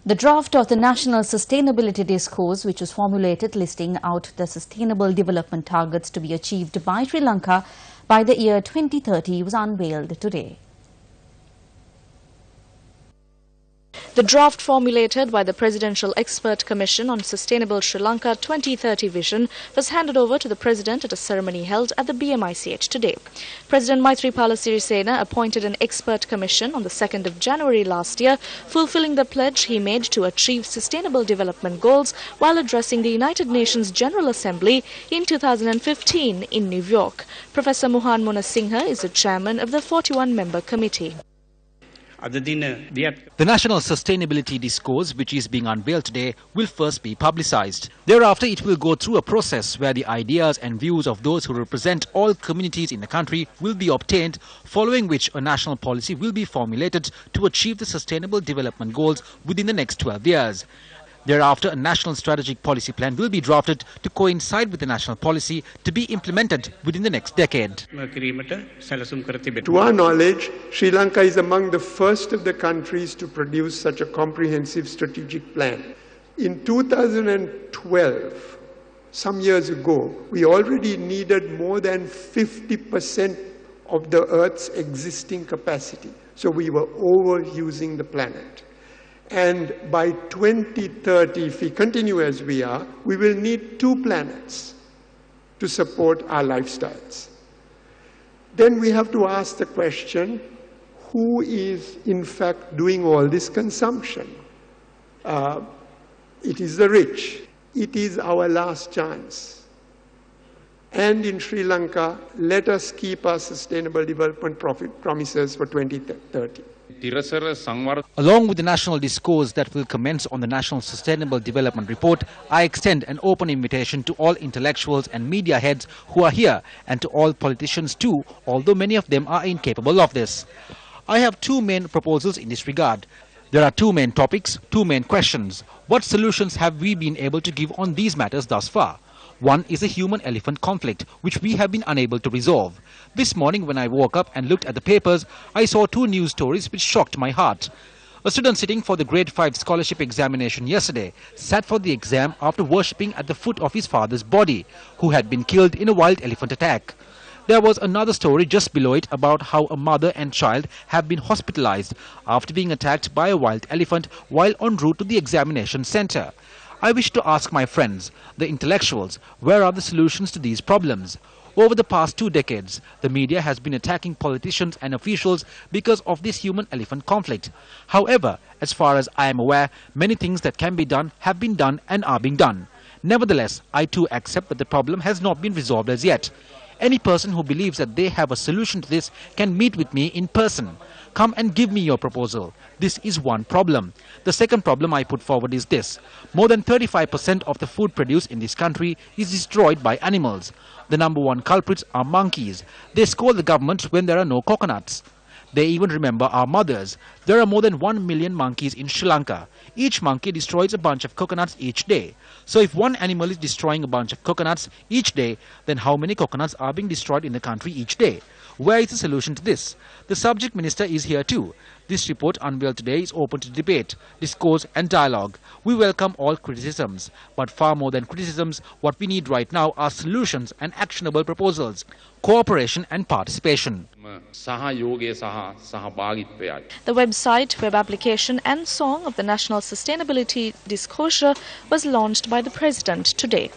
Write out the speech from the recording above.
The draft of the National Sustainability Discourse, which was formulated listing out the sustainable development targets to be achieved by Sri Lanka by the year 2030, was unveiled today. The draft formulated by the Presidential Expert Commission on Sustainable Sri Lanka 2030 Vision was handed over to the President at a ceremony held at the BMICH today. President Maithripala Sirisena appointed an expert commission on the 2nd of January last year, fulfilling the pledge he made to achieve sustainable development goals while addressing the United Nations General Assembly in 2015 in New York. Professor Muhan Munasinghe is the chairman of the 41-member committee. The National Sustainability Discourse, which is being unveiled today, will first be publicized. Thereafter, it will go through a process where the ideas and views of those who represent all communities in the country will be obtained, following which a national policy will be formulated to achieve the sustainable development goals within the next 12 years. Thereafter, a national strategic policy plan will be drafted to coincide with the national policy to be implemented within the next decade. To our knowledge, Sri Lanka is among the first of the countries to produce such a comprehensive strategic plan. In 2012, some years ago, we already needed more than 50% of the Earth's existing capacity. So we were overusing the planet. And by 2030, if we continue as we are, we will need 2 planets to support our lifestyles. Then we have to ask the question, who is in fact doing all this consumption? It is the rich. It is our last chance. And in Sri Lanka, let us keep our sustainable development promises for 2030. Along with the national discourse that will commence on the National Sustainable Development Report, I extend an open invitation to all intellectuals and media heads who are here, and to all politicians too, although many of them are incapable of this. I have 2 main proposals in this regard. There are 2 main topics, 2 main questions. What solutions have we been able to give on these matters thus far? One is a human-elephant conflict, which we have been unable to resolve. This morning when I woke up and looked at the papers, I saw 2 news stories which shocked my heart. A student sitting for the grade 5 scholarship examination yesterday sat for the exam after worshipping at the foot of his father's body, who had been killed in a wild elephant attack. There was another story just below it about how a mother and child have been hospitalized after being attacked by a wild elephant while en route to the examination center. I wish to ask my friends, the intellectuals, where are the solutions to these problems? Over the past 2 decades, the media has been attacking politicians and officials because of this human-elephant conflict. However, as far as I am aware, many things that can be done have been done and are being done. Nevertheless, I too accept that the problem has not been resolved as yet. Any person who believes that they have a solution to this can meet with me in person. Come and give me your proposal. This is one problem. The second problem I put forward is this. More than 35% of the food produced in this country is destroyed by animals. The number 1 culprits are monkeys. They scold the government when there are no coconuts. They even remember our mothers. There are more than 1 million monkeys in Sri Lanka. Each monkey destroys a bunch of coconuts each day. So if one animal is destroying a bunch of coconuts each day, then how many coconuts are being destroyed in the country each day? Where is the solution to this? The subject minister is here too. This report unveiled today is open to debate, discourse and dialogue. We welcome all criticisms. But far more than criticisms, what we need right now are solutions and actionable proposals, cooperation and participation. The website, web application and song of the National Sustainability Discourse was launched by the President today.